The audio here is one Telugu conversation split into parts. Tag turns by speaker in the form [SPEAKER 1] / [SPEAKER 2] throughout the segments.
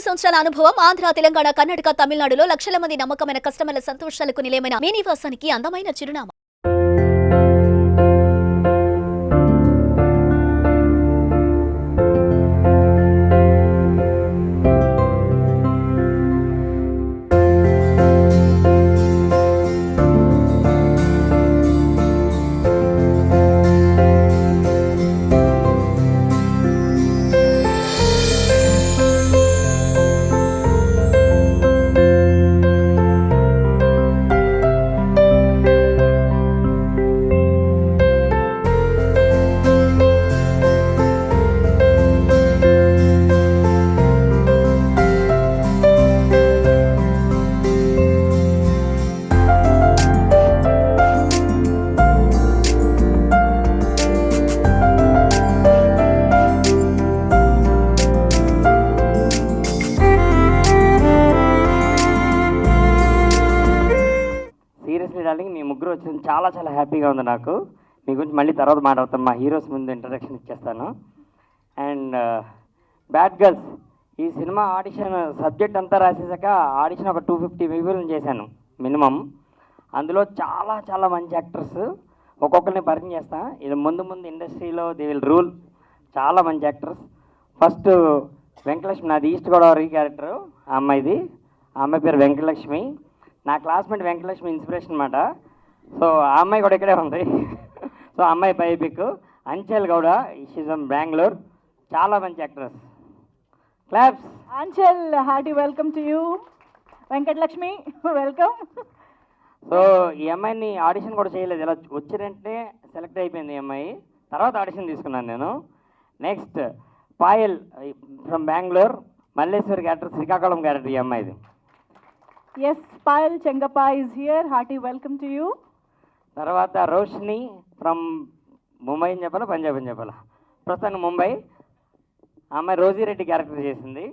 [SPEAKER 1] 15 సంవత్సరాల అనుభవం ఆంధ్ర, తెలంగాణ, కర్ణాటక, తమిళనాడులో లక్షల మంది నమ్మకమైన కస్టమర్ల సంతోషాలకు నిలయమైన మీ నివాసానికి అందమైన చిరునామా.
[SPEAKER 2] సీరియస్లీ డార్లింగ్, మీ ముగ్గురు వచ్చింది చాలా చాలా హ్యాపీగా ఉంది నాకు. మీ గురించి మళ్ళీ తర్వాత మాట్లాడతాను. మా హీరోస్ ముందు ఇంట్రడక్షన్ ఇచ్చేస్తాను. అండ్ బ్యాడ్ గర్ల్స్ ఈ సినిమా ఆడిషన్ సబ్జెక్ట్ అంతా రాసేసాక ఆడిషన్ ఒక 250 పీపుల్ని చేశాను మినిమం. అందులో చాలా చాలా మంచి యాక్టర్స్, ఒక్కొక్కరిని పరిచయం చేస్తాను. ఇది ముందు ముందు ఇండస్ట్రీలో దే విల్ రూల్. చాలా మంచి యాక్టర్స్. ఫస్ట్ వెంకటలక్ష్మి, నాది ఈస్ట్ గోదావరి క్యారెక్టర్. ఆ అమ్మాయిది, ఆ అమ్మాయి పేరు వెంకటలక్ష్మి. నా క్లాస్మేట్ వెంకటలక్ష్మి ఇన్స్పిరేషన్ అనమాట. సో ఆ అమ్మాయి కూడా ఇక్కడే ఉంది. సో అమ్మాయి పై pick. Anchal Gowda, she's from Bengaluru. చాలా మంచి actress. Claps.
[SPEAKER 3] Anchal, hearty welcome to you. Venkatlakshmi, welcome.
[SPEAKER 2] సో ఈ అమ్మాయిని ఆడిషన్ కూడా చేయలేదు, ఇలా వచ్చినంటే సెలెక్ట్ అయిపోయింది ఈ అమ్మాయి. తర్వాత ఆడిషన్ తీసుకున్నాను నేను. Next Payal from Bengaluru, Malleswari character, Srikakulam character ఈ అమ్మాయిది.
[SPEAKER 3] Yes, Payal Chengappa is here. Hearty welcome to you.
[SPEAKER 2] తర్వాత రోషిని ఫ్రమ్ ముంబై అని చెప్పాలా, పంజాబ్ అని చెప్పాలా, ప్రస్తుతానికి ముంబై. ఆ అమ్మాయి రోజీరెడ్డి క్యారెక్టర్ చేసింది,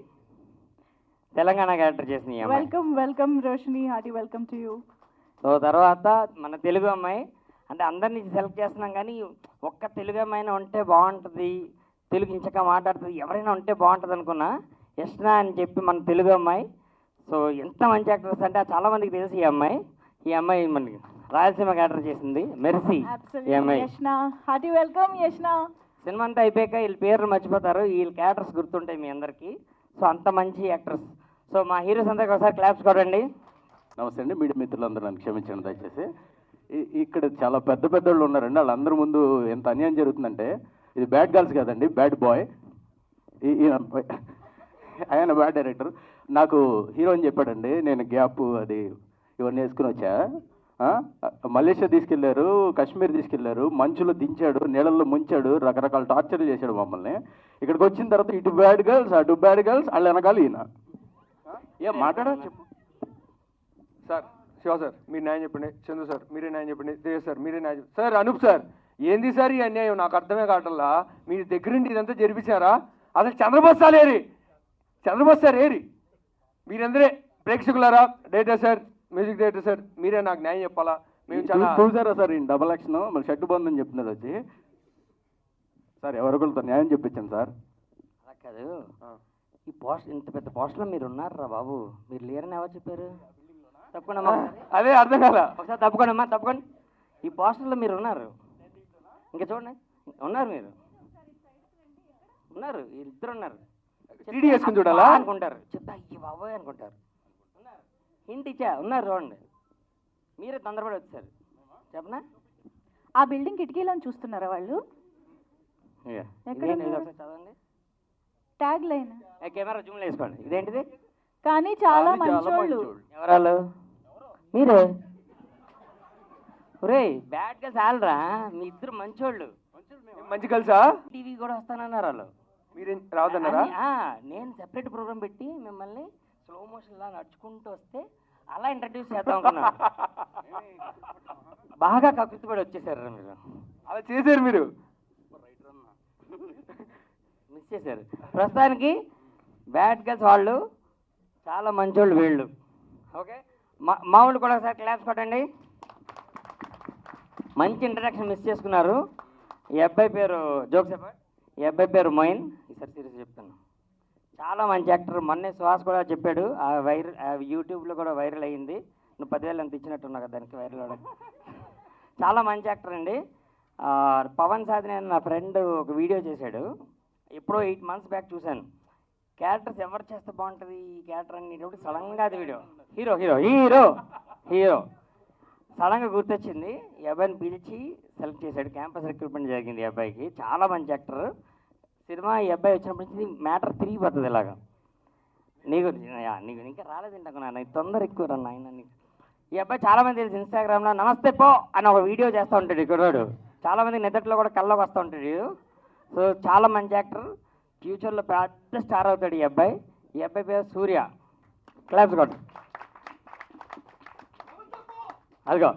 [SPEAKER 2] తెలంగాణ క్యారెక్టర్ చేసింది ఈ అమ్మాయి.
[SPEAKER 3] Welcome Roshni, hearty welcome to you.
[SPEAKER 2] So తర్వాత మన తెలుగు అమ్మాయి, అంటే అందరినీ సెలెక్ట్ చేస్తున్నాం కానీ ఒక్క తెలుగు అమ్మాయినా ఉంటే బాగుంటుంది, తెలుగు ఇంచక మాట్లాడుతుంది, ఎవరైనా ఉంటే బాగుంటుంది అనుకున్నా. యష్నా అని చెప్పి మన తెలుగు అమ్మాయి. సో ఎంత మంచి యాక్టర్స్ అంటే చాలామందికి తెలుసు ఈ అమ్మాయి. ఈ అమ్మాయి మనకి రాయలసీమ క్యారెక్టర్ చేసింది, మెర్సీ ఈ అమ్మాయి.
[SPEAKER 3] Yashna, hearty welcome Yashna.
[SPEAKER 2] Cinema అంతా అయిపోయాక వీళ్ళ పేర్లు మర్చిపోతారు, వీళ్ళ క్యారెక్టర్స్ గుర్తుంటాయి మీ అందరికీ. సో అంత మంచి యాక్టర్స్. సో మా హీరోస్ అందరికీ ఒకసారి క్లాప్స్ కొట్టండి.
[SPEAKER 4] నమస్తే అండి, మీడియా మిత్రులందరూ నన్ను క్షమించండి దయచేసి. ఇక్కడ చాలా పెద్ద పెద్దోళ్ళు ఉన్నారండి, వాళ్ళందరి ముందు ఎంత అన్యాయం జరుగుతుందంటే, ఇది బ్యాడ్ గర్ల్స్ కాదండి, బ్యాడ్ బాయ్. ఆయన బ్యాడ్ డైరెక్టర్. నాకు హీరో అని చెప్పాడండి, నేను గ్యాప్ అది ఇవన్నీ వేసుకుని వచ్చా. మలేషియా తీసుకెళ్లారు, కాశ్మీర్ తీసుకెళ్లారు, మంచులో దించాడు, నీళ్ళల్లో ముంచాడు, రకరకాల టార్చర్లు చేశాడు మమ్మల్ని. ఇక్కడికి వచ్చిన తర్వాత ఇటు బ్యాడ్ గర్ల్స్ అటు బ్యాడ్ గర్ల్స్, వాళ్ళు వెనకాల ఈయన. ఏం మాట్లాడా చెప్పు
[SPEAKER 5] సార్. శివ సార్ మీరు న్యాయం చెప్పండి, చందు సార్ మీరే న్యాయం చెప్పండి, దేవ్ సార్ మీరే న్యాయం చెప్పండి. సార్ అనూప్ సార్, ఏంది సార్ ఈ అన్యాయం? నాకు అర్థమే కావట్లా. మీ దగ్గరుండి ఇదంతా జరిపించారా? అసలు చంద్రబోస్ సార్ ఏరి, చంద్రబోస్ సార్ ఏరి, మీరందరే ప్రేక్షకులారా, director sir, music director sir, మీరే నాకు న్యాయం చెప్పాలా. మేము చాలా
[SPEAKER 4] చూసారా సార్ ఈ డబల్ యాక్షన్, మళ్ళీ షర్టు బందని చెప్తున్నారు వచ్చి. సార్ ఎవరికొలతో న్యాయం చెప్పించాను సార్.
[SPEAKER 2] అలా కాదు, ఈ పోస్ట్ ఇంత పెద్ద పోస్ట్లో మీరు ఉన్నారా బాబు, మీరు లేరని ఎవరు చెప్పారు? తప్పకుండా
[SPEAKER 5] అదే అర్థం కాల.
[SPEAKER 2] ఒకసారి తప్పకుండా అమ్మా, తప్పకుండా. ఈ పోస్టర్లో మీరు ఉన్నారు, ఇంకా చూడండి, ఉన్నారు మీరు, ఉన్నారు, ఇద్దరు ఉన్నారు.
[SPEAKER 5] టీడీ వేసుకుని చూడాలా
[SPEAKER 2] అనుకుంటారు, చెప్తా అయ్యి బాబోయ్ అనుకుంటారు. హింట్ ఇచ్చా, ఉన్నారు చూడండి. మీరే తొందరపడి వచ్చారు, చెప్పనా?
[SPEAKER 3] ఆ బిల్డింగ్ కిటికీలను చూస్తున్నారా వాళ్ళు?
[SPEAKER 2] చదవండి,
[SPEAKER 3] ట్యాగ్ లైన్.
[SPEAKER 2] కెమెరా జూమ్లో వేసుకోండి. ఇదేంటిది?
[SPEAKER 3] కానీ చాలా మంచోళ్ళు.
[SPEAKER 2] ఎవరాలు? మీరే. ఒరే బ్యాడ్ గా చాలరా, మీ ఇద్దరు మంచోళ్ళు.
[SPEAKER 5] మంచి కలిసా?
[SPEAKER 2] టీవీ కూడా వస్తానన్నారు వాళ్ళు.
[SPEAKER 5] మీరేం రావద్దన్నారా?
[SPEAKER 2] నేను సెపరేట్ ప్రోగ్రామ్ పెట్టి మిమ్మల్ని స్లో మోషన్ లా నడుచుకుంటూ వస్తే అలా ఇంట్రడ్యూస్ చేద్దాం అనుకున్నా. బాగా కక్కుతుపడి వచ్చేసారు మీరు.
[SPEAKER 5] అలా చేశారు మీరు,
[SPEAKER 2] మిస్ చేశారు. ప్రస్తుతానికి బ్యాడ్ గర్ల్స్ వాళ్ళు, చాలా మంచోళ్ళు వీళ్ళు. ఓకే, మా వాళ్ళు కూడా ఒకసారి క్లాప్స్ కొట్టండి. మంచి ఇంట్రడక్షన్ మిస్ చేసుకున్నారు. ఈ అబ్బాయి పేరు జోక్ చెప్పండి. ఈ అబ్బాయి పేరు మొయిన్. ఈసారి సీరియస్ చెప్తాను, చాలా మంచి యాక్టర్. మొన్నే సుహాస్ కూడా చెప్పాడు, యూట్యూబ్లో కూడా వైరల్ అయ్యింది. నువ్వు 10,000 ఎంత ఇచ్చినట్టున్నావు కదా దానికి వైరల్ అవ్వడం. చాలా మంచి యాక్టర్ అండి. పవన్ సాధిని అని నా ఫ్రెండ్ ఒక వీడియో చేశాడు, ఎప్పుడో 8 months బ్యాక్ చూశాను. క్యారెక్టర్స్ ఎవరు చేస్తే బాగుంటుంది ఈ క్యారెక్టర్ అనేటప్పుడు సడన్గా అది video hero hero hero hero సడన్గా గుర్తొచ్చింది. ఈ అబ్బాయిని పిలిచి సెలెక్ట్ చేశాడు. క్యాంపస్ రిక్రూట్మెంట్ జరిగింది ఈ అబ్బాయికి. చాలా మంచి యాక్టర్. సినిమా ఈ అబ్బాయి వచ్చినప్పటి నుంచి మ్యాటర్ తిరిగిపోతుంది ఇలాగా. నీకు ఇంకా రాలేదండి నాకు తొందర ఎక్కువ రన్న ఆయన. నీకు ఈ అబ్బాయి చాలామంది తెలుసు, ఇన్స్టాగ్రామ్లో నమస్తే పో అని ఒక వీడియో చేస్తూ ఉంటాడు ఇక్కడ. చాలామంది నిద్రలో కూడా కల్లోకి వస్తూ ఉంటాడు. సో చాలా మంచి యాక్టర్. ఫ్యూచర్లో పెద్ద స్టార్ అవుతాడు ఈ అబ్బాయి. ఈ అబ్బాయి పేరు సూర్య. క్లాప్స్ కొట్టు. అదిగో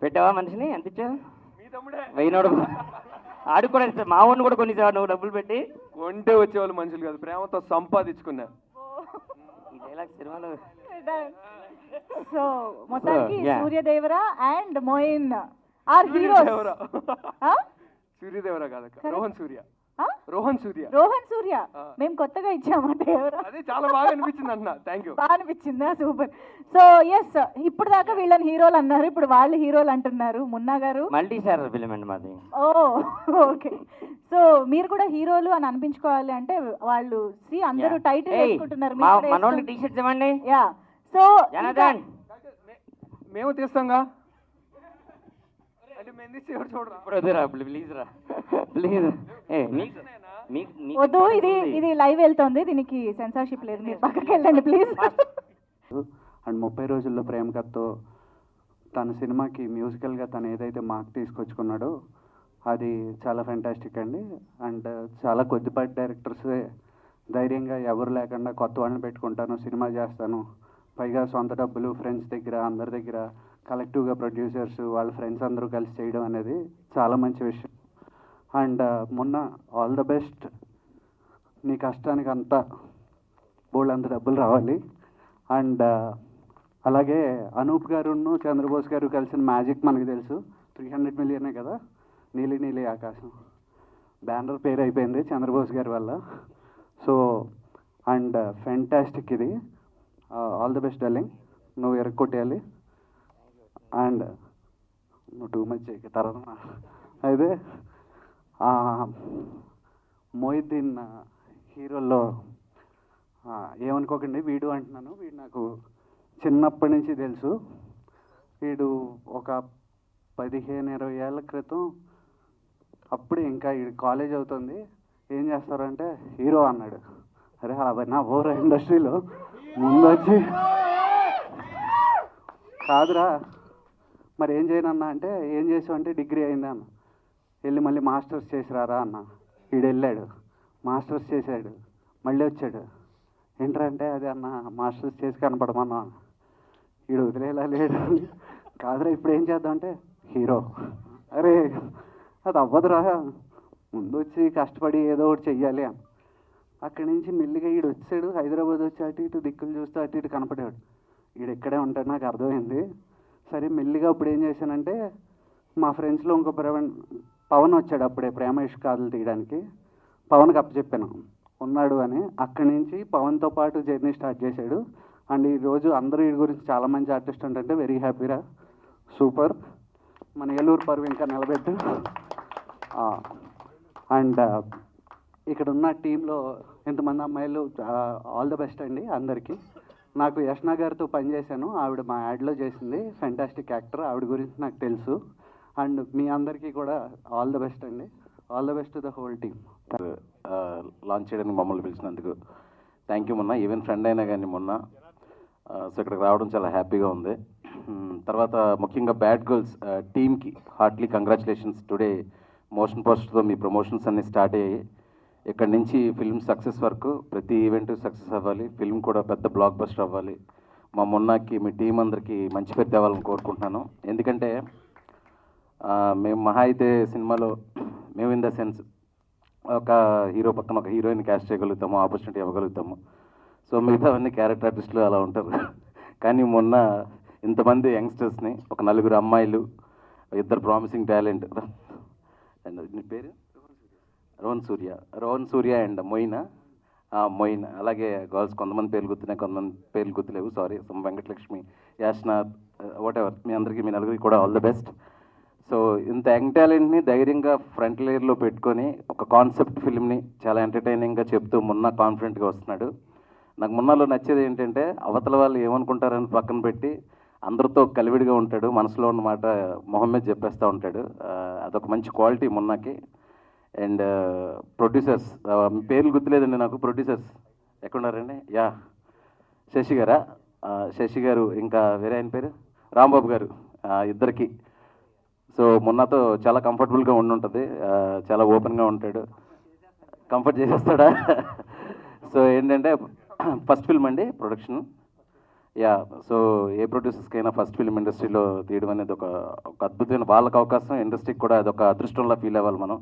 [SPEAKER 2] పెట్టావా మనిషిని? ఎంత ఇచ్చావు?
[SPEAKER 5] మీ తమ్ముడే
[SPEAKER 2] 1000 ఆడు కూడా ఇస్తా. మా ఊరిని కూడా కొనిసావా నువ్వు డబ్బులు పెట్టి?
[SPEAKER 5] కొంటే వచ్చేవాళ్ళు మనుషులు కాదు, ప్రేమతో సంపాదించుకున్నా.
[SPEAKER 2] ఈ డైలాగ్ సినిమాలో.
[SPEAKER 3] సో మొత్తానికి
[SPEAKER 2] yeah.
[SPEAKER 3] Suryadevara and Moin are heroes.
[SPEAKER 5] Suryadevara కాదక్క, రోహన్ సూర్య. రోహన్ సూర్య.
[SPEAKER 3] రోహన్ సూర్య మేము కొత్తగా ఇచ్చామా దేవరా?
[SPEAKER 5] అదే చాలా బాగా అనిపించింది అన్న. Thank you.
[SPEAKER 3] బాగా అనిపించిందా? సూపర్. సో ఎస్, ఇప్పుడు దాకా వీళ్ళని హీరోలు అన్నారు, ఇప్పుడు వాళ్ళు హీరోలు అంటున్నారు. మున్నా గారు
[SPEAKER 2] మల్టీ స్టార్ ఫిలిం అండి మాది.
[SPEAKER 3] ఓ ఓకే. సో మీరు కూడా హీరోలు అని అనిపించుకోవాలి అంటే వాళ్ళు అందరూ టైటిల్ వేసుకుంటున్నారు.
[SPEAKER 2] మనోళ్ళకి టీ షర్ట్స్ ఇవ్వండి.
[SPEAKER 3] యా. సో
[SPEAKER 2] జనార్దన్
[SPEAKER 5] మేము తీస్తాంగా అంటే మేము తీసి ఎవరు చూడరా?
[SPEAKER 2] ఇప్పుడు వద్దురా ప్లీజ్ రా ప్లీజ్.
[SPEAKER 3] వద్దు, ఇది లైవ్ వెళ్తోంది, దీనికి సెన్సార్షిప్ లేదు, మీరు పక్కకి వెళ్ళండి ప్లీజ్.
[SPEAKER 6] అండ్ 30 రోజుల్లో ప్రేమ కథతో తన సినిమాకి మ్యూజికల్గా తను ఏదైతే మార్క్ తీసుకొచ్చుకున్నాడో అది చాలా ఫెంటాస్టిక్ అండి. అండ్ చాలా కొద్దిపాటి డైరెక్టర్సే ధైర్యంగా ఎవరు లేకుండా కొత్త వాళ్ళని పెట్టుకుంటాను, సినిమా చేస్తాను, పైగా సొంత డబ్బులు ఫ్రెండ్స్ దగ్గర అందరి దగ్గర కలెక్టివ్గా ప్రొడ్యూసర్స్ వాళ్ళ ఫ్రెండ్స్ అందరూ కలిసి చేయడం అనేది చాలా మంచి విషయం. అండ్ మొన్న ఆల్ ద బెస్ట్, నీ కష్టానికి అంతా బోల్డ్ డబ్బులు రావాలి. అండ్ అలాగే అనూప్ గారును చంద్రబోస్ గారు కలిసిన మ్యాజిక్ మనకు తెలుసు. 300 million కదా, నీలి నీలి ఆకాశం బ్యానర్ పేరు అయిపోయింది చంద్రబోస్ గారి వల్ల. సో అండ్ ఫెంటాస్టిక్ ఇది. ఆల్ ద బెస్ట్ డార్లింగ్, నువ్వు ఎరగొట్టేయాలి. అండ్ నువ్వు టూ మచ్ తర్వాత అయితే మొయిద్దీన్ హీరోల్లో ఏమనుకోకండి, వీడు అంటున్నాను, వీడు నాకు చిన్నప్పటి నుంచి తెలుసు. వీడు ఒక 15-20 ఏళ్ళ క్రితం అప్పుడు ఇంకా వీడు కాలేజ్ అవుతుంది, ఏం చేస్తారంటే హీరో అన్నాడు. అరే అలా నా ఓవర్ ఇండస్ట్రీలో ముందు వచ్చి కాదురా మరి ఏం చేయనన్నా అంటే ఏం చేసావు అంటే డిగ్రీ అయిందా అన్న. వెళ్ళి మళ్ళీ మాస్టర్స్ చేసిరారా అన్న. వీడు వెళ్ళాడు మాస్టర్స్ చేశాడు, మళ్ళీ వచ్చాడు. ఏంటంటే అదే అన్న మాస్టర్స్ చేసి కనపడమన్నా. వీడు వదిలేలా లేడు. కాదురా ఇప్పుడు ఏం చేద్దాం అంటే హీరో. అరే అది అవ్వదురా, ముందు వచ్చి కష్టపడి ఏదో ఒకటి చెయ్యాలి అని. అక్కడి నుంచి మెల్లిగా వీడు వచ్చాడు, హైదరాబాద్ వచ్చి అటు ఇటు దిక్కులు చూస్తూ అటు ఇటు కనపడాడు. వీడు ఎక్కడే ఉంటాడు నాకు అర్థమైంది. సరే మెల్లిగా అప్పుడు ఏం చేశానంటే మా ఫ్రెండ్స్లో ఇంకో పవన్ వచ్చాడు అప్పుడే ప్రేమ ఇష్కాదులు తీయడానికి. పవన్కి అప్పచెప్పాను ఉన్నాడు అని. అక్కడి నుంచి పవన్తో పాటు జర్నీ స్టార్ట్ చేశాడు. అండ్ ఈరోజు అందరూ వీడి గురించి చాలా మంచి ఆర్టిస్ట్ అంటే వెరీ హ్యాపీరా, సూపర్. మన ఏలూరు పరువు ఇంకా నిలబెట్టు. అండ్ ఇక్కడ ఉన్న టీంలో ఎంతమంది అమ్మాయిలు ఆల్ ద బెస్ట్ అండి అందరికీ. నాకు యష్నా గారితో పనిచేశాను, ఆవిడ మా యాడ్లో చేసింది, ఫెంటాస్టిక్ యాక్టర్, ఆవిడ గురించి నాకు తెలుసు. అండ్ మీ అందరికీ కూడా ఆల్ ద బెస్ట్ అండి. All the best to the whole team.
[SPEAKER 4] Launch చేయడానికి మమ్మల్ని పిలిచినందుకు థ్యాంక్ యూ. మొన్న ఈవెన్ ఫ్రెండ్ అయినా కానీ మొన్న సో ఇక్కడికి రావడం చాలా హ్యాపీగా ఉంది. తర్వాత ముఖ్యంగా బ్యాడ్ గర్ల్స్ టీమ్కి హార్ట్లీ కంగ్రాచులేషన్స్. టుడే మోషన్ పోస్టర్తో మీ ప్రమోషన్స్ అన్నీ స్టార్ట్ అయ్యాయి. ఇక్కడ నుంచి ఫిల్మ్ సక్సెస్ వరకు ప్రతి ఈవెంట్ సక్సెస్ అవ్వాలి, ఫిల్మ్ కూడా పెద్ద బ్లాక్ బస్టర్ అవ్వాలి. మా మొన్నకి మీ టీం అందరికీ మంచి పేరు తేవాలని కోరుకుంటున్నాను. ఎందుకంటే మేము మహా అయితే సినిమాలో మేము ఇన్ ద సెన్స్ ఒక హీరో పక్కన ఒక హీరోయిన్ క్యాస్ట్ చేయగలుగుతాము, ఆపర్చునిటీ ఇవ్వగలుగుతాము. సో మిగతావన్నీ క్యారెక్టర్ ఆర్టిస్టులు అలా ఉంటారు. కానీ మొన్న ఇంతమంది యంగ్స్టర్స్ని, ఒక 4 అమ్మాయిలు, 2 ప్రామిసింగ్ టాలెంట్, అండ్ నీ పేరు రోహన్ సూర్య అండ్ మొయిన్, అలాగే గర్ల్స్ కొంతమంది పేర్లు గుర్తున్నాయి, కొంతమంది పేర్లు గుర్తులేవు, సారీ. వెంకటలక్ష్మి, యాష్నాథ్, వాట్ ఎవర్, మీ నలుగురికి కూడా ఆల్ ద బెస్ట్. సో ఇంత యంగ్ టాలెంట్ని ధైర్యంగా ఫ్రంట్ లేయర్లో పెట్టుకొని ఒక కాన్సెప్ట్ ఫిల్మ్ని చాలా ఎంటర్టైనింగ్గా చెప్తూ మున్నా కాన్ఫిడెంట్గా వస్తున్నాడు. నాకు మున్నాలో నచ్చేది ఏంటంటే అవతల వాళ్ళు ఏమనుకుంటారని పక్కన పెట్టి అందరితో కలివిడిగా ఉంటాడు, మనసులో ఉన్న మాట మొహమ్మద్ చెప్పేస్తూ ఉంటాడు. అదొక మంచి క్వాలిటీ మున్నాకి. అండ్ ప్రొడ్యూసర్స్, పేర్లు గుర్తులేదండి నాకు. ప్రొడ్యూసర్స్ ఎక్కడున్నారండి? యా, శశి గారా? శశి గారు, ఇంకా వేరే ఆయన పేరు రాంబాబు గారు, ఇద్దరికి. సో మున్నాతో చాలా కంఫర్టబుల్గా ఉండుంటుంది, చాలా ఓపెన్గా ఉంటాడు. కంఫర్ట్ చేసేస్తాడా? సో ఏంటంటే ఫస్ట్ ఫిల్మ్ అండి ప్రొడక్షన్. యా, సో ఏ ప్రొడ్యూసర్స్కైనా ఫస్ట్ ఫిల్మ్ ఇండస్ట్రీలో తీయడం అనేది ఒక అద్భుతమైన వాళ్ళకి అవకాశం, ఇండస్ట్రీకి కూడా అదొక అదృష్టంలా ఫీల్ అవ్వాలి మనం.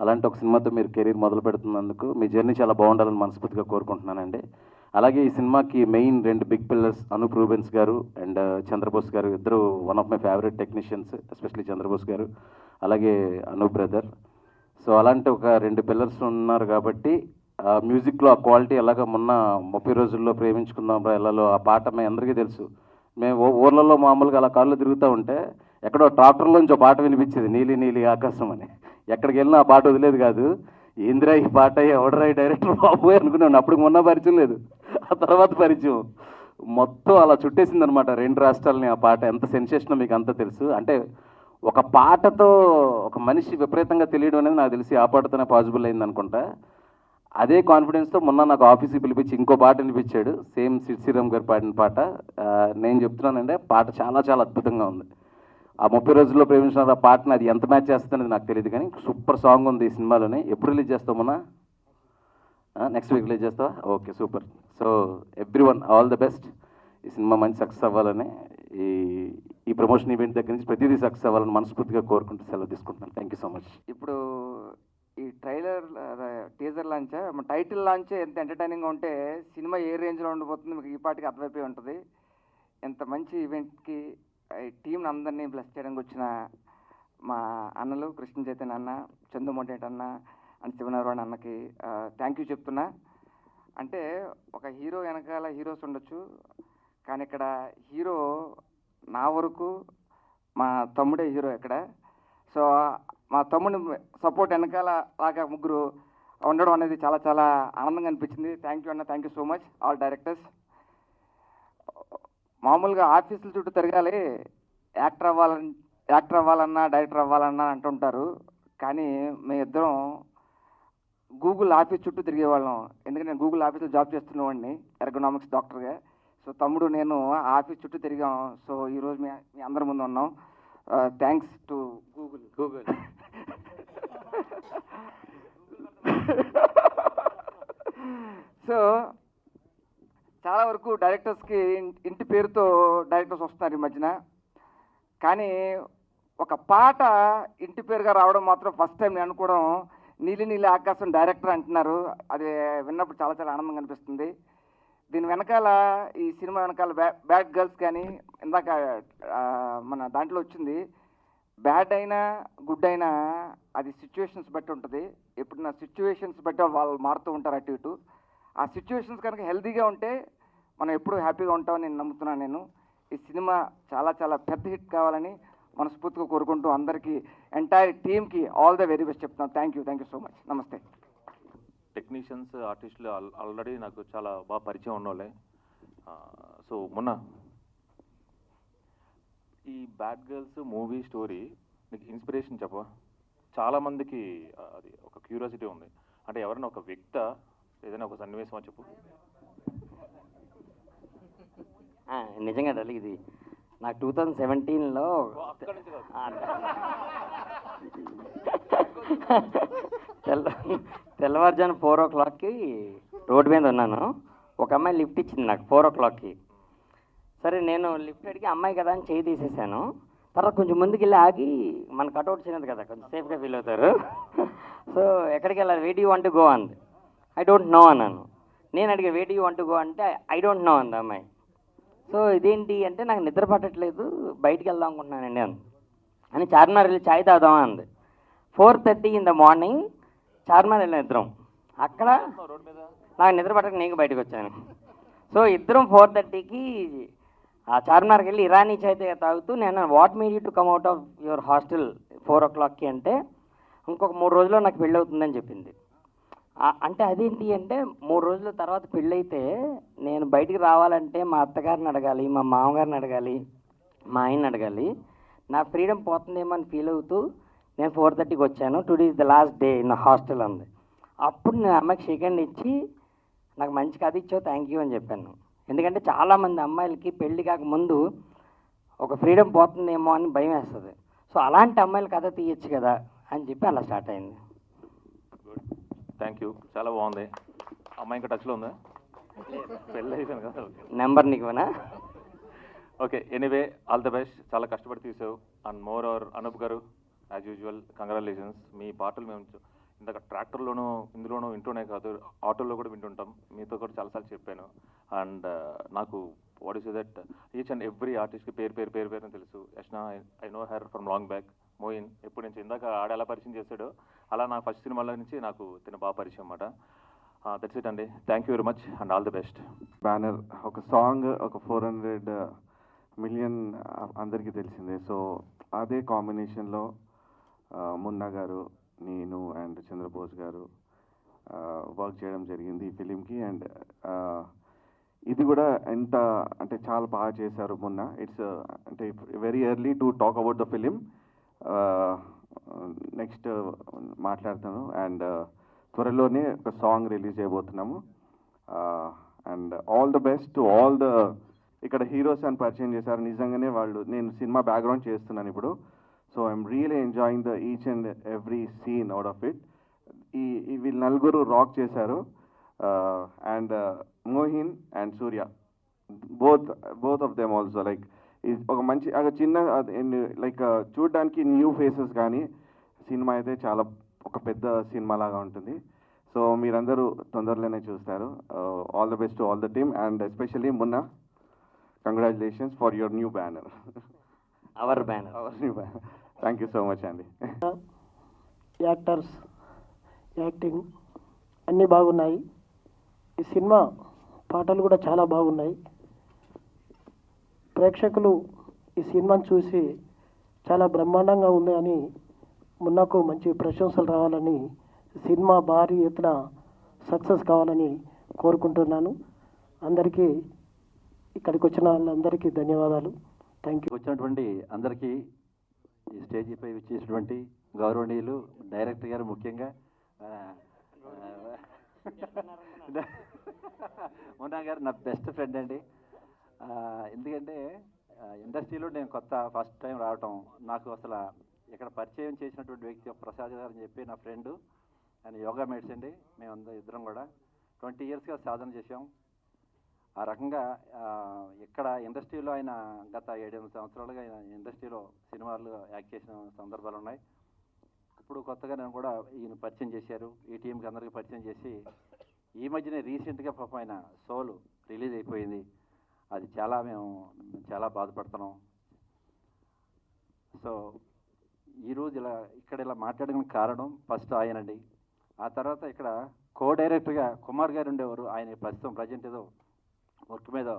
[SPEAKER 4] అలాంటి ఒక సినిమాతో మీరు కెరీర్ మొదలు పెడుతున్నందుకు మీ జర్నీ చాలా బాగుండాలని మనస్ఫూర్తిగా కోరుకుంటున్నానండి. అలాగే ఈ సినిమాకి main 2 big pillars Anup Rubens garu and Chandrabose garu, ఇద్దరు one of my favourite technicians, especially Chandrabose garu, అలాగే అనూప్ బ్రదర్. సో అలాంటి ఒక 2 పిల్లర్స్ ఉన్నారు కాబట్టి మ్యూజిక్లో ఆ క్వాలిటీ ఎలాగ మొన్న 30 రోజుల్లో ప్రేమించుకుందాం ఎల్లలో ఆ పాట మీ అందరికీ తెలుసు. మేము ఊర్లలో మామూలుగా అలా కాళ్ళు తిరుగుతూ ఉంటే ఎక్కడో ట్రాక్టర్లోంచి ఒక పాట వినిపించేది, నీలి నీలి ఆకాశం అని. ఎక్కడికి వెళ్ళినా ఆ పాట వదిలేదు కాదు. ఏందిరా ఈ పాట, ఎవడరా ఈ డైరెక్టర్ బాబోయ్ అనుకున్నాను. అప్పుడు మొన్న పరిచయం లేదు, ఆ తర్వాత పరిచయం. మొత్తం అలా చుట్టేసింది అనమాట 2 రాష్ట్రాలని ఆ పాట. ఎంత సెన్సేషనో మీకు అంతా తెలుసు. అంటే ఒక పాటతో ఒక మనిషి విపరీతంగా తెలియడం అనేది నాకు తెలిసి ఆ పాటతోనే పాసిబుల్ అయింది అనుకుంటా. అదే కాన్ఫిడెన్స్తో మొన్న నాకు ఆఫీస్కి పిలిపించి ఇంకో పాట వినిపించాడు, సేమ్ సిడ్ శ్రీరామ్ గారు పాడిన పాట. నేను చెప్తున్నానంటే పాట చాలా చాలా అద్భుతంగా ఉంది. ఆ 30 రోజుల్లో ప్రేమించిన ఆ పాటని అది ఎంత మ్యాచ్ చేస్తుందనేది నాకు తెలియదు, కానీ సూపర్ సాంగ్ ఉంది ఈ సినిమాలోనే. ఎప్పుడు రిలీజ్ చేస్తావు మొన్న? నెక్స్ట్ వీక్ రిలీజ్ చేస్తావా? Okay, super. So everyone all the best. ఈ సినిమా మంచి సక్సెస్ అవ్వాలని, ఈ ప్రమోషన్ ఈవెంట్ దగ్గర నుంచి ప్రతిదీ సక్సెస్ అవ్వాలని మనస్ఫూర్తిగా కోరుకుంటూ సెలవు తీసుకుంటున్నాను. Thank you so much.
[SPEAKER 7] ఇప్పుడు ఈ trailer teaser launch, title launch ఎంత ఎంటర్టైనింగ్గా ఉంటే సినిమా ఏ రేంజ్లో ఉండిపోతుంది మీకు ఈ పాటికి అర్థమైపోయి ఉంటుంది. ఎంత మంచి ఈవెంట్కి ఈ టీంని అందరినీ బ్లెస్ చేయడానికి వచ్చిన మా అన్నలు కృష్ణ చైతన్య అన్న, చందు మొండేటి అన్న అండ్ శివనారాయణ అన్నకి థ్యాంక్ యూ చెప్తున్నా. అంటే ఒక హీరో వెనకాల హీరోస్ ఉండొచ్చు, కానీ ఇక్కడ హీరో నా వరకు మా తమ్ముడే హీరో ఇక్కడ. సో మా తమ్ముడిని సపోర్ట్ వెనకాల లాగా ముగ్గురు ఉండడం అనేది చాలా చాలా ఆనందంగా అనిపించింది. థ్యాంక్ యూ అన్న, thank you so much all directors. మామూలుగా ఆఫీసుల చుట్టూ తిరగాలి, యాక్టర్ అవ్వాలన్నా డైరెక్టర్ అవ్వాలన్నా అంటుంటారు, కానీ మేమిద్దరం గూగుల్ ఆఫీస్ చుట్టూ తిరిగేవాళ్ళం. ఎందుకంటే నేను గూగుల్ ఆఫీస్లో జాబ్ చేస్తున్నవాడిని, ఎర్గనామిక్స్ డాక్టర్గా. సో తమ్ముడు నేను ఆఫీస్ చుట్టూ తిరిగాం. సో ఈరోజు మీ అందరి ముందు ఉన్నాం. Thanks to Google. సో చాలా వరకు డైరెక్టర్స్కి ఇంటి పేరుతో డైరెక్టర్స్ వస్తున్నారు ఈ మధ్యన, కానీ ఒక పాట ఇంటి పేరుగా రావడం మాత్రం ఫస్ట్ టైం నేను అనుకోవడం. నీలి నీలి ఆకాశం డైరెక్టర్ అంటున్నారు, అది విన్నప్పుడు చాలా చాలా ఆనందంగా అనిపిస్తుంది. దీని వెనకాల ఈ సినిమా వెనకాల బ్యాడ్ గర్ల్స్ కానీ ఇందాక మన దాంట్లో వచ్చింది, బ్యాడ్ అయినా గుడ్ అయినా అది సిచ్యువేషన్స్ బట్టి ఉంటుంది. ఎప్పుడన్నా సిచ్యువేషన్స్ బట్టి వాళ్ళు మారుతూ ఉంటారు అటు ఇటు. ఆ సిచ్యువేషన్స్ కనుక హెల్తీగా ఉంటే మనం ఎప్పుడూ హ్యాపీగా ఉంటామని నేను నమ్ముతున్నాను. నేను ఈ సినిమా చాలా చాలా పెద్ద హిట్ కావాలని మనస్ఫూర్తిగా కోరుకుంటూ అందరికీ ఎంటైర్ టీమ్కి ఆల్ ద వెరీ బెస్ట్ చెప్తున్నాను. Thank you so much. నమస్తే.
[SPEAKER 8] టెక్నీషియన్స్, ఆర్టిస్టులు ఆల్రెడీ నాకు చాలా బాగా పరిచయం ఉన్నోళ్ళే. సో మొన్న ఈ బ్యాడ్ గర్ల్స్ మూవీ స్టోరీ నీకు ఇన్స్పిరేషన్ చెప్పవా? చాలామందికి అది ఒక క్యూరియాసిటీ ఉంది. అంటే ఎవరైనా ఒక వ్యక్తి ఏదైనా ఒక సన్నివేశమా చెప్పు.
[SPEAKER 2] నిజంగా డల్ ఇది నాకు 2017లో తెల్లవారుజాను 4 o'clockకి రోడ్డు మీద ఉన్నాను. ఒక అమ్మాయి లిఫ్ట్ ఇచ్చింది నాకు 4 o'clockకి. సరే నేను లిఫ్ట్ అడిగి అమ్మాయి కదా అని చేయి తీసేసాను. తర్వాత కొంచెం ముందుకు వెళ్ళి ఆగి, మన కట్అవుట్ చిన్నది కదా, కొంచెం సేఫ్గా ఫీల్ అవుతారు. సో ఎక్కడికి వెళ్ళాలి, where do you want to go అంది. ఐ డోంట్ నో అన్నాను. నేను అడిగా where do you want to go అంటే ఐ డోంట్ నో అంది అమ్మాయి. సో ఇదేంటి అంటే నాకు నిద్ర పట్టట్లేదు, బయటికి వెళ్దాం అనుకుంటున్నానండి అని చార్మినార్ వెళ్ళి చాయ్ తాగుదామా అంది. 4:30 in the morning చార్మినార్ వెళ్ళాం ఇద్దరం. అక్కడ నాకు నిద్ర పట్టక నేను బయటకు వచ్చాను. సో ఇద్దరం 4:30కి ఆ చార్మినార్కి వెళ్ళి ఇరానీ చాయ్ తాగుతూ, నేను what made you to come out of your hostel 4 o'clockకి అంటే ఇంకొక 3 రోజుల్లో నాకు పెళ్ళి అవుతుందని చెప్పింది. అంటే అదేంటి అంటే 3 రోజుల తర్వాత పెళ్ళైతే నేను బయటికి రావాలంటే మా అత్తగారిని అడగాలి, మా మామగారిని అడగాలి, మా ఆయన్ని అడగాలి. నా ఫ్రీడమ్ పోతుందేమో అని ఫీల్ అవుతూ నేను 4:30కి వచ్చాను. Today is the last day in hostel అంది. అప్పుడు నేను అమ్మాయికి షేక్ హ్యాండ్ ఇచ్చి నాకు మంచి కథ ఇచ్చావు, థ్యాంక్ యూ అని చెప్పాను. ఎందుకంటే చాలామంది అమ్మాయిలకి పెళ్లి కాకముందు ఒక ఫ్రీడమ్ పోతుందేమో అని భయం వేస్తుంది. సో అలాంటి అమ్మాయిల కథ తీయచ్చు కదా అని చెప్పి అలా స్టార్ట్ అయింది.
[SPEAKER 8] థ్యాంక్ యూ, చాలా బాగుంది. అమ్మాయి ఇంకా టచ్లో ఉందా? పెళ్ళి అయిపోయింది కదా.
[SPEAKER 2] నెంబర్ నీకు ఇవ్వనా?
[SPEAKER 8] Okay, anyway all the best. చాలా కష్టపడి తీసావు. అండ్ మోర్ ఓవర్ అనూప్ గారు, యాజ్ యూజువల్ కంగ్రాచులేషన్స్. మీ పాటలు మేము ఇందాక ట్రాక్టర్లోనూ ఇందులోనూ వింటూనే కాదు, ఆటోలో కూడా వింటుంటాం. మీతో కూడా చాలాసార్లు చెప్పాను. అండ్ నాకు what is that each and every ఆర్టిస్ట్కి పేరు అని తెలుసు. Yashna I know her from long back. Moin ఎప్పటి నుంచి ఇందాక ఆడ ఎలా పరిచయం చేశాడో అలా నా ఫస్ట్ సినిమాలో నుంచి నాకు తిన బాగా పరిచయం అన్నమాట. దట్స్ ఇట్ అండి. Thank you very much and all the best.
[SPEAKER 6] Banner ఒక సాంగ్ ఒక 400 million అందరికీ తెలిసిందే. సో అదే కాంబినేషన్లో మున్నా గారు, నేను అండ్ చంద్రబోస్ గారు వర్క్ చేయడం జరిగింది ఈ ఫిలింకి. అండ్ ఇది కూడా ఎంత అంటే చాలా బాగా చేశారు మొన్న. ఇట్స్ అంటే very early to talk about the film. Next మాట్లాడతాను. అండ్ త్వరలోనే ఒక సాంగ్ రిలీజ్ చేయబోతున్నాము. And all the best to all the ఇక్కడ హీరోస్ అని పరిచయం చేశారు. నిజంగానే వాళ్ళు, నేను సినిమా బ్యాక్గ్రౌండ్ చేస్తున్నాను ఇప్పుడు. So I'm really enjoying the each and every scene out of it. వీళ్ళు నలుగురు రాక్ చేశారు. And Mohin and Surya, both of them also like ఒక మంచి ఒక చిన్న లైక్ చూడడానికి న్యూ ఫేసెస్, కానీ సినిమా అయితే చాలా ఒక పెద్ద సినిమా లాగా ఉంటుంది. సో మీరందరూ తొందరలోనే చూస్తారు. All the best to all the team and especially Munna, congratulations for your new banner.
[SPEAKER 2] Hour banner.
[SPEAKER 6] Thank you so much అండి.
[SPEAKER 9] యాక్టర్స్, యాక్టింగ్ అన్నీ బాగున్నాయి. ఈ సినిమా పాటలు కూడా చాలా బాగున్నాయి. ప్రేక్షకులు ఈ సినిమాను చూసి చాలా బ్రహ్మాండంగా ఉంది అని మున్నాకు మంచి ప్రశంసలు రావాలని, సినిమా భారీ ఎత్తున సక్సెస్ కావాలని కోరుకుంటున్నాను. అందరికీ, ఇక్కడికి వచ్చిన వాళ్ళందరికీ ధన్యవాదాలు. Thank you.
[SPEAKER 10] వచ్చినటువంటి అందరికీ, ఈ స్టేజీపై విచ్చేసినటువంటి గౌరవనీయులు డైరెక్టర్ గారు, ముఖ్యంగా మున్నా గారు నా బెస్ట్ ఫ్రెండ్ అండి. ఎందుకంటే ఇండస్ట్రీలో నేను ఫస్ట్ టైం రావటం, నాకు అసలు ఇక్కడ పరిచయం చేసినటువంటి వ్యక్తి ప్రసాద్ గారు అని చెప్పి నా ఫ్రెండు. ఆయన యోగా మేట్స్ అండి. మేము ఇద్దరం కూడా 20 yearsగా సాధన చేసాం. ఆ రకంగా ఇక్కడ ఇండస్ట్రీలో ఆయన గత 7-8 సంవత్సరాలుగా ఆయన ఇండస్ట్రీలో సినిమాలు యాక్ట్ చేసిన సందర్భాలు ఉన్నాయి. ఇప్పుడు కొత్తగా నేను కూడా ఈయన పరిచయం చేశారు, ఈ టీంకి అందరికీ పరిచయం చేసి, ఈ మధ్యనే రీసెంట్గా పాపం ఆయన సోల్ రిలీజ్ అయిపోయింది. అది మేము చాలా బాధపడుతున్నాం. సో ఈరోజు ఇక్కడ ఇలా మాట్లాడడానికి కారణం ఫస్ట్ ఆయనండి. ఆ తర్వాత ఇక్కడ డైరెక్టర్గా కుమార్ గారు ఉండేవారు. ఆయన ప్రజెంట్ ఏదో వర్క్ మీద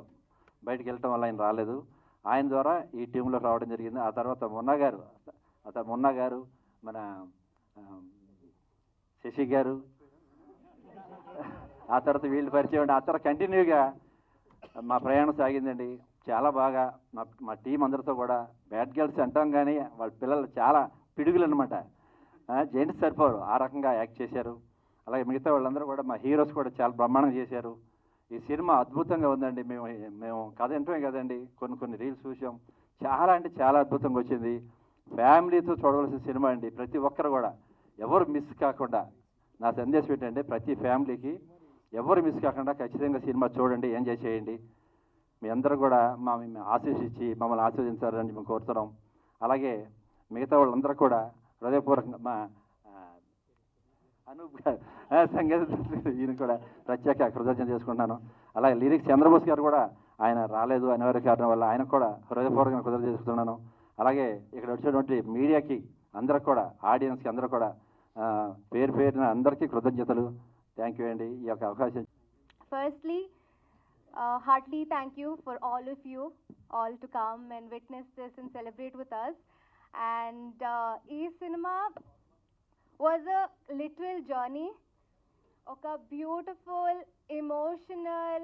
[SPEAKER 10] బయటకు వెళ్ళటం వల్ల ఆయన రాలేదు. ఆయన ద్వారా ఈ టీంలో రావడం జరిగింది. ఆ తర్వాత మున్నా గారు, మన శశి గారు, ఆ తర్వాత వీళ్ళు పరిచయం అండి. ఆ తర్వాత కంటిన్యూగా మా ప్రయాణం సాగిందండి. చాలా బాగా మా టీం అందరితో కూడా, బ్యాడ్ గర్ల్స్ అంటాం కానీ వాళ్ళ పిల్లలు చాలా పిడుగులు అనమాట, జెంట్స్ సరిపోరు, ఆ రకంగా యాక్ట్ చేశారు. అలాగే మిగతా వాళ్ళందరూ కూడా, మా హీరోస్ కూడా చాలా బ్రహ్మాండంగా చేశారు. ఈ సినిమా అద్భుతంగా ఉందండి. మేము కథ వింటమే కదండి, కొన్ని రీల్స్ చూసాం. చాలా అంటే చాలా అద్భుతంగా వచ్చింది. ఫ్యామిలీతో చూడవలసిన సినిమా అండి. ప్రతి ఒక్కరు కూడా ఎవరు మిస్ కాకుండా, నా సందేశం ఏంటంటే ప్రతి ఫ్యామిలీకి ఎవరు మిస్ కాకుండా ఖచ్చితంగా సినిమా చూడండి, ఎంజాయ్ చేయండి. మీ అందరూ కూడా ఆశీర్వదించి మమ్మల్ని ఆశీర్వదించాలని మేము కోరుతున్నాం. అలాగే మిగతా వాళ్ళందరూ కూడా హృదయపూర్వకంగా, మా అనూప్ గారు సంగీత ఈయన కూడా ప్రత్యేక కృతజ్ఞత చేసుకుంటున్నాను. అలాగే లిరిక్స్ చంద్రబోస్ గారు కూడా, ఆయన రాలేదు అనివార్య కారణం వల్ల, ఆయనకు కూడా హృదయపూర్వకంగా కృతజ్ఞత చేసుకుంటున్నాను. అలాగే ఇక్కడ వచ్చేటువంటి మీడియాకి అందరూ కూడా, ఆడియన్స్కి అందరూ కూడా పేరు పేరున అందరికీ కృతజ్ఞతలు. థ్యాంక్ యూ అండి ఈ యొక్క అవకాశం.
[SPEAKER 11] Firstly, heartily thank you for all of you all to come and witness this and celebrate with us. And cinema was a literal journey, a beautiful, emotional,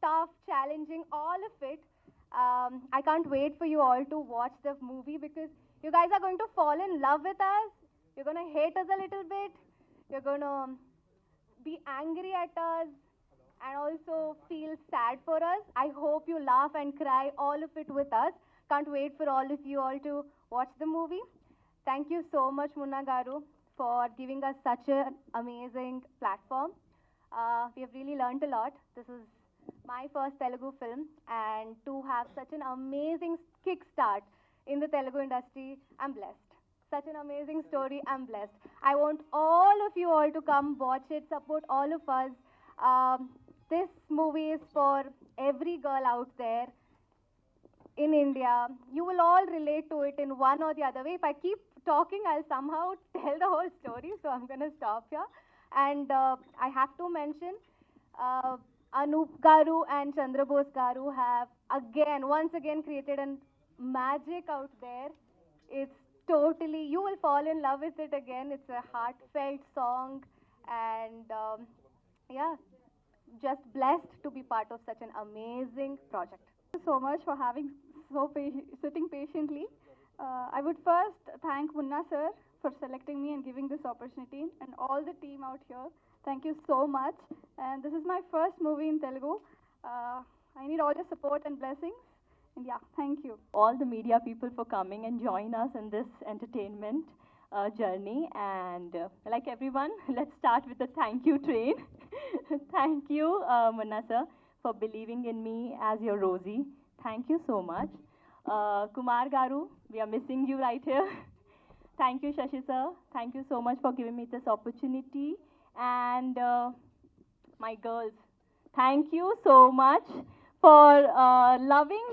[SPEAKER 11] tough, challenging, all of it. I can't wait for you all to watch the movie because you guys are going to fall in love with us. You're going to hate us a little bit. You're going to be angry at us and also feel sad for us. I hope you laugh and cry, all of it with us. Can't wait for all of you all to watch the movie. Thank you so much, Munna Garu, for giving us such an amazing platform. We have really learned a lot. This is my first Telugu film, and to have such an amazing kickstart in the Telugu industry, I'm blessed. Such an amazing story, I'm blessed. I want all of you all to come watch it, support all of us. This movie is for every girl out there in India. You will all relate to it in one or the other way. If I keep talking, I'll somehow tell the whole story, so I'm going to stop here. And I have to mention, Anup Garu and Chandra Bose Garu have once again created a magic out there. It's totally, you will fall in love with it again. It's a heartfelt song, and yeah, just blessed to be part of such an amazing project.
[SPEAKER 12] Thank you so much for having sitting patiently. I would first thank Munna sir for selecting me and giving this opportunity, and all the team out here. Thank you so much. And this is my first movie in Telugu. I need all your support and blessings. And yeah, thank you.
[SPEAKER 13] All the media people for coming and join us in this entertainment journey. And like everyone, let's start with the thank you train. Thank you, Munna sir, for believing in me as your Rosie. Thank you so much. Kumar Garu, we are missing you right here. Thank you, Shashi sir. Thank you so much for giving me this opportunity. And my girls, thank you so much for loving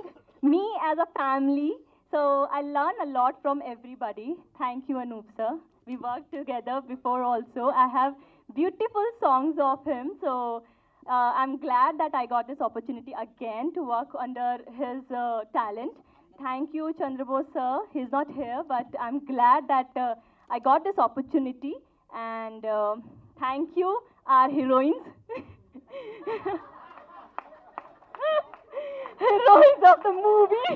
[SPEAKER 13] me as a family. So I learn a lot from everybody. Thank you, Anup sir. We worked together before also. I have beautiful songs of him. So I'm glad that I got this opportunity again to work under his talent. Thank you, Chandra Bose sir. He's not here, but I'm glad that I got this opportunity. And thank you, our heroines. Heroines of the movie.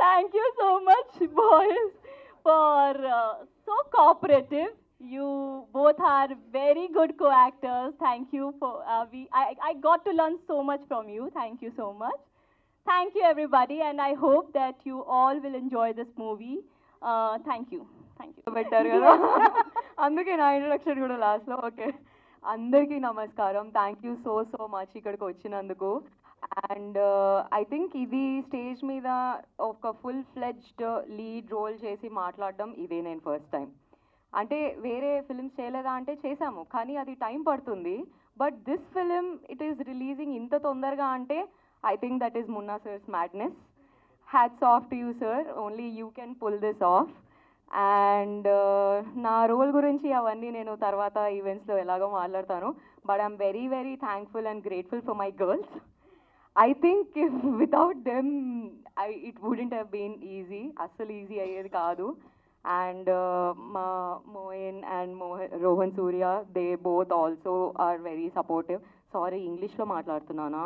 [SPEAKER 13] Thank you so much, boys, for so cooperative. You both are very good co-actors. Thank you for I got to learn so much from you. Thank you so much. Thank you, everybody, and I hope that you all will enjoy this movie. Thank you. Thank you.
[SPEAKER 14] పెట్టారు కదా, అందుకే నా ఇంట్రడక్షన్ కూడా లాస్ట్లో. ఓకే, అందరికీ నమస్కారం. థ్యాంక్ యూ సో మచ్ ఇక్కడికి వచ్చినందుకు. అండ్ ఐ థింక్ ఇది స్టేజ్ మీద ఒక ఫుల్ ఫ్లెడ్జ్డ్ లీడ్ రోల్ చేసి మాట్లాడడం ఇదే నేను ఫస్ట్ టైం. అంటే వేరే ఫిల్మ్స్ చేయలేదా అంటే చేశాము, కానీ అది టైం పడుతుంది. But this film it is releasing ఇంత తొందరగా అంటే I think that is Munna sir's madness. Hats off to you sir, only you can pull this off. And నా రోల్ గురించి అవన్నీ నేను తర్వాత ఈవెంట్స్లో ఎలాగో మాట్లాడతాను. But I'm very very thankful and grateful for my girls. I think if without them, it wouldn't have been easy. Asal easy ayyedi kaadu. And Moin and Rohan Surya, they both also are very supportive. Sorry, English lo maatladutunnana.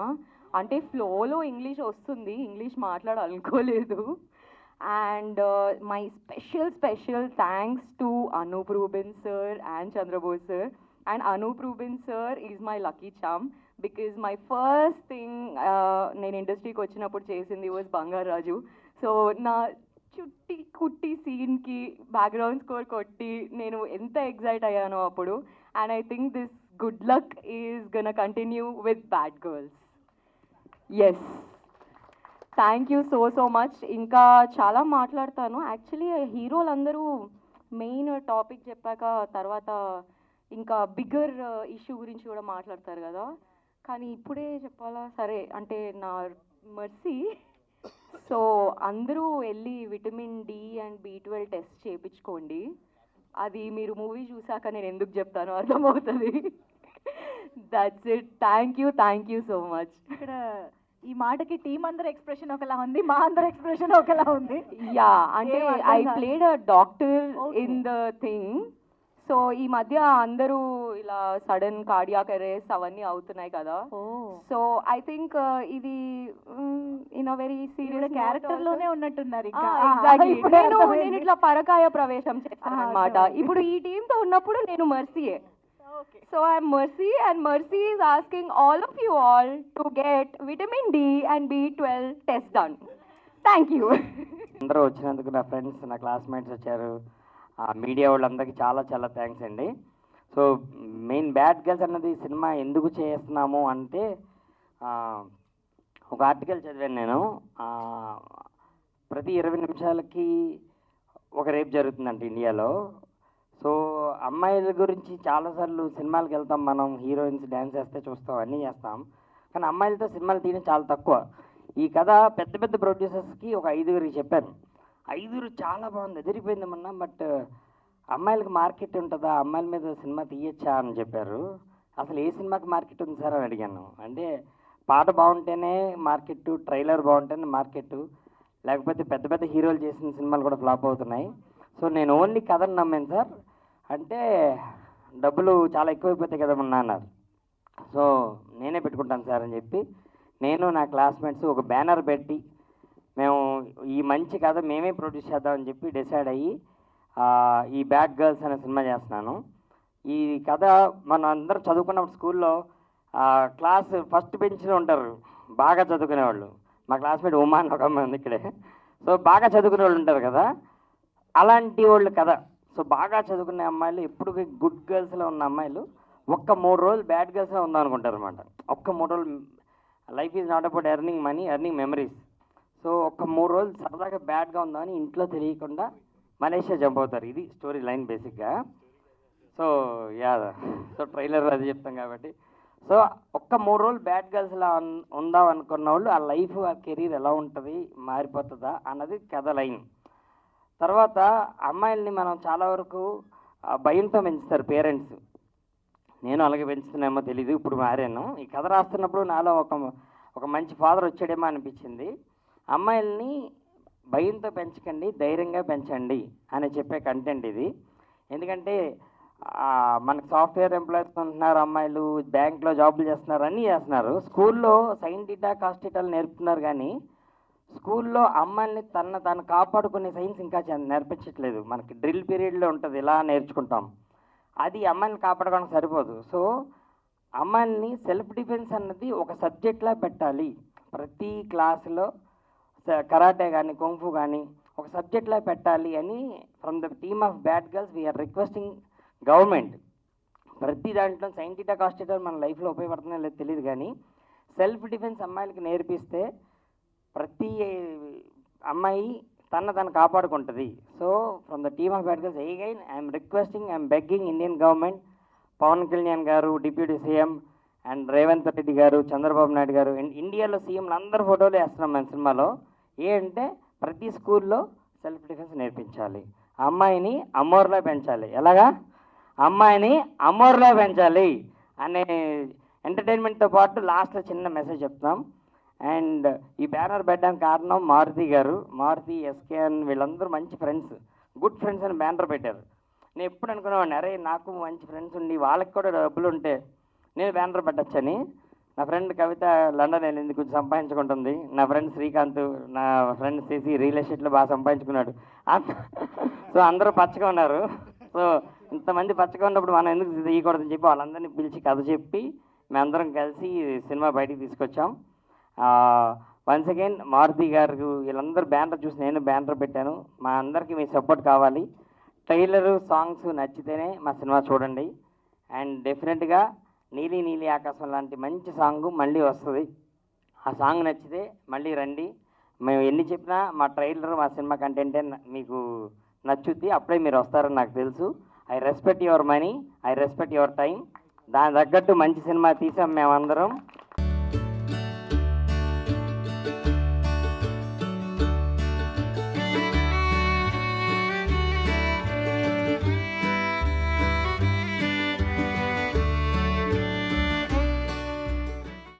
[SPEAKER 14] Ante flow lo English ostundi, English maatladalanukoledu. And my special thanks to Anup Rubin sir and Chandra Bose sir. And Anup Rubin sir is my lucky charm. Because my first thing నేను ఇండస్ట్రీకి వచ్చినప్పుడు చేసింది వాజ్ బంగారు రాజు. సో నా చుట్టి కుట్టి సీన్కి బ్యాక్గ్రౌండ్ స్కోర్ కొట్టి నేను ఎంత ఎగ్జైట్ అయ్యానో అప్పుడు. And I think this good luck is gonna continue with bad girls. Yes, thank you so much. ఇంకా చాలా మాట్లాడతాను. యాక్చువల్లీ హీరోలందరూ మెయిన్ టాపిక్ చెప్పాక తర్వాత ఇంకా బిగ్గర్ ఇష్యూ గురించి కూడా మాట్లాడతారు కదా, కానీ ఇప్పుడే చెప్పాలా? సరే, అంటే నా మర్సీ. సో అందరూ వెళ్ళి vitamin D and B12 test చేయించుకోండి. అది మీరు మూవీ చూసాక నేను ఎందుకు చెప్తానో అర్థమవుతుంది. That's it. Thank you so much.
[SPEAKER 3] ఇక్కడ ఈ మాటకి టీం అందరి ఎక్స్ప్రెషన్ ఒకలా ఉంది, మా అందరి ఎక్స్ప్రెషన్ ఒకలా ఉంది.
[SPEAKER 14] యా, అంటే I played a doctor in the thing. So ఈ మధ్య అందరూ ఇలా సడన్ కార్డియాక్ అరెస్ట్ అవన్నీ అవుతున్నాయి కదా. సో ఐ థింక్ ఇది in a very serious
[SPEAKER 3] character లోనే ఉన్నట్టున్నారు.
[SPEAKER 14] నేను ఇట్లా పరకాయ ప్రవేశం చేస్తాను అనమాట. ఇప్పుడు ఈ టీమ్ తో ఉన్నప్పుడు నేను మర్సీయే. So I'm Mercy, and Mercy is asking all of you all to get vitamin D and B12 test done. Thank you.
[SPEAKER 2] అందరూ వచ్చినందుకు, నా ఫ్రెండ్స్, నా క్లాస్మేట్స్ వచ్చారు, మీడియా వాళ్ళందరికీ చాలా చాలా థ్యాంక్స్ అండి. సో మెయిన్ బ్యాడ్ గర్ల్స్ అన్నది సినిమా ఎందుకు చేస్తున్నాము అంటే, ఒక ఆర్టికల్ చదివాను నేను. ప్రతి 20 నిమిషాలకి ఒక రేప్ జరుగుతుందంట ఇండియాలో. సో అమ్మాయిల గురించి చాలాసార్లు సినిమాలకు వెళ్తాం మనం, హీరోయిన్స్ డ్యాన్స్ చేస్తే చూస్తాం, అన్నీ చేస్తాం, కానీ అమ్మాయిలతో సినిమాలు తీయడం చాలా తక్కువ. ఈ కథ పెద్ద పెద్ద ప్రొడ్యూసర్స్కి ఒక 5గురికి చెప్పాను. 5 చాలా బాగుంది, ఎదిరిపోయింది మొన్న, బట్ అమ్మాయిలకు మార్కెట్ ఉంటుందా, అమ్మాయిల మీద సినిమా తీయచ్చా అని చెప్పారు. అసలు ఏ సినిమాకి మార్కెట్ ఉంది సార్ అని అడిగాను. అంటే పాట బాగుంటేనే మార్కెట్, ట్రైలర్ బాగుంటేనే మార్కెట్, లేకపోతే పెద్ద పెద్ద హీరోలు చేసిన సినిమాలు కూడా ఫ్లాప్ అవుతున్నాయి. సో నేను ఓన్లీ కథను నమ్మాను సార్. అంటే డబ్బులు చాలా ఎక్కువైపోతాయి కదా మొన్న అన్నారు. సో నేనే పెట్టుకుంటాను సార్ అని చెప్పి నేను, నా క్లాస్మేట్స్ ఒక బ్యానర్ పెట్టి మేము ఈ మంచి కథ మేమే ప్రొడ్యూస్ చేద్దామని చెప్పి డిసైడ్ అయ్యి ఈ బ్యాడ్ గర్ల్స్ అనే సినిమా చేస్తున్నాను. ఈ కథ మనం అందరూ చదువుకున్నప్పుడు స్కూల్లో క్లాస్ ఫస్ట్ బెంచ్లో ఉంటారు బాగా చదువుకునేవాళ్ళు. మా క్లాస్మేట్ ఉమా అని ఒక అమ్మాయి ఉంది ఇక్కడే. సో బాగా చదువుకునే వాళ్ళు ఉంటారు కదా, అలాంటి వాళ్ళు కదా. సో బాగా చదువుకునే అమ్మాయిలు, ఎప్పుడు గుడ్ గర్ల్స్లో ఉన్న అమ్మాయిలు ఒక్క 3 రోజులు బ్యాడ్ గర్ల్స్లో ఉందాం అనుకుంటారు అనమాట. ఒక్క 3 రోజులు. Life is not about earning money, earning memories. So ఒక్క 3 రోజులు సరదాగా బ్యాడ్గా ఉందామని ఇంట్లో తెలియకుండా మలేషియా జంప్ అవుతారు. ఇది స్టోరీ లైన్ బేసిక్గా. సో సో ట్రైలర్ అది చెప్తాం కాబట్టి. సో ఒక్క 3 రోజులు బ్యాడ్ గర్ల్స్లా ఉందాం అనుకున్న వాళ్ళు ఆ లైఫ్, ఆ కెరీర్ ఎలా ఉంటుంది, మారిపోతుందా అన్నది కథ లైన్. తర్వాత అమ్మాయిల్ని మనం చాలా వరకు భయంతో పెంచుతారు పేరెంట్స్. నేను అలాగే పెంచుతున్నామో తెలీదు, ఇప్పుడు మారాను. ఈ కథ రాస్తున్నప్పుడు నాలో ఒక మంచి ఫాదర్ వచ్చాడేమో అనిపించింది. అమ్మాయిల్ని భయంతో పెంచకండి, ధైర్యంగా పెంచండి అని చెప్పే కంటెంట్ ఇది. ఎందుకంటే మనకు సాఫ్ట్వేర్ ఎంప్లాయీస్ ఉంటున్నారు అమ్మాయిలు, బ్యాంక్లో జాబులు చేస్తున్నారు, అన్నీ చేస్తున్నారు. స్కూల్లో సైన్ టీటా కాస్ట్ టీటాలు నేర్పుతున్నారు, కానీ స్కూల్లో అమ్మాయిల్ని తను కాపాడుకునే సైన్స్ ఇంకా నేర్పించట్లేదు. మనకి డ్రిల్ పీరియడ్లో ఉంటుంది, ఇలా నేర్చుకుంటాం, అది అమ్మాయిని కాపాడుకోవడానికి సరిపోదు. సో అమ్మాయిల్ని సెల్ఫ్ డిఫెన్స్ అన్నది ఒక సబ్జెక్ట్లా పెట్టాలి. ప్రతి క్లాసులో కరాటే కానీ, కుంఫు కానీ ఒక సబ్జెక్ట్లా పెట్టాలి అని from the team of bad girls we're requesting government. ప్రతి దాంట్లో సైన్ టీటా కాస్ట్ టీటా మన లైఫ్లో ఉపయోగపడుతుందో లేదో తెలియదు, కానీ సెల్ఫ్ డిఫెన్స్ అమ్మాయిలకి నేర్పిస్తే ప్రతి అమ్మాయి తను కాపాడుకుంటుంది. So from the team of bad girls again I'm requesting, I'm begging Indian government, Pawan Kalyan garu deputy CM and Revanth Reddy garu, Chandrababu Naidu గారు, ఇండియాలో సీఎంలు అందరు ఫోటోలు వేస్తున్నాం మన సినిమాలో. అంటే ప్రతి స్కూల్లో సెల్ఫ్ డిఫెన్స్ నేర్పించాలి, అమ్మాయిని అమ్మోర్లా పెంచాలి. ఎలాగా? అమ్మాయిని అమ్మోర్లా పెంచాలి అనే ఎంటర్టైన్మెంట్తో పాటు లాస్ట్లో చిన్న మెసేజ్ చెప్తాం. అండ్ ఈ బ్యానర్ పెట్టడానికి కారణం మారుతి గారు, మారుతి, ఎస్కేఎన్ వీళ్ళందరూ మంచి ఫ్రెండ్స్, గుడ్ ఫ్రెండ్స్ అని బ్యానర్ పెట్టారు. నేను ఎప్పుడు అనుకునేవాడిని, అరే నాకు మంచి ఫ్రెండ్స్ ఉండి వాళ్ళకి కూడా డబ్బులు ఉంటే నేను బ్యానర్ పెట్టచ్చని. నా ఫ్రెండ్ కవిత లండన్ వెళ్ళింది, కొంచెం సంపాదించుకుంటుంది. నా ఫ్రెండ్ శ్రీకాంత్, నా ఫ్రెండ్ చేసి రియల్ ఎస్టేట్లో బాగా సంపాదించుకున్నాడు. సో అందరూ పచ్చగా ఉన్నారు. సో ఇంతమంది పచ్చగా ఉన్నప్పుడు మనం ఎందుకు తీయకూడదని చెప్పి వాళ్ళందరినీ పిలిచి కథ చెప్పి మేమందరం కలిసి సినిమా బయటికి తీసుకొచ్చాం. వన్స్ అగైన్ మారుతి గారు వీళ్ళందరూ బ్యానర్ చూసి నేను బ్యానర్ పెట్టాను. మా అందరికీ మీ సపోర్ట్ కావాలి. ట్రైలరు, సాంగ్స్ నచ్చితేనే మా సినిమా చూడండి. అండ్ డెఫినెట్గా నీలి నీలి ఆకాశం లాంటి మంచి సాంగ్ మళ్ళీ వస్తుంది. ఆ సాంగ్ నచ్చితే మళ్ళీ రండి. మేము ఎన్ని చెప్పినా మా ట్రైలర్, మా సినిమా కంటెంటే మీకు నచ్చుద్ది, అప్పుడే మీరు వస్తారని నాకు తెలుసు. I respect your money, I respect your time. దాని తగ్గట్టు మంచి సినిమా తీసాం మేమందరం.